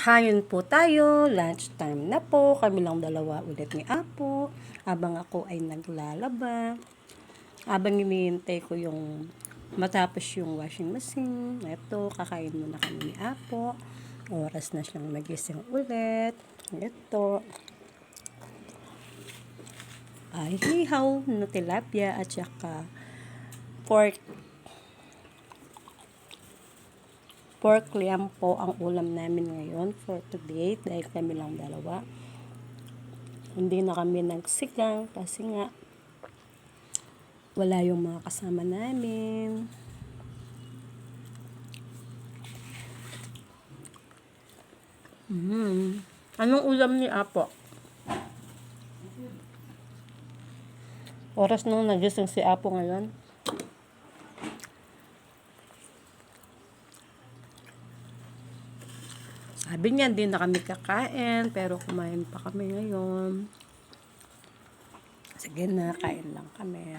Kain po tayo, lunchtime na po, kami lang dalawa ulit ni Apo, habang ako ay naglalaba, habang hinihintay ko yung matapos yung washing machine. Ito, kakain muna kami ni Apo, oras na siyang magising ulit. Ito, ay hihaw na tilapia at saka pork liam po ang ulam namin ngayon for today dahil kami lang dalawa. Hindi na kami nagsigang kasi nga wala yung mga kasama namin. Anong ulam ni Apo? Oras nung nagising si Apo ngayon. Sabi niya, hindi na kami kakain, pero kumain pa kami ngayon. Sige na, kain lang kami.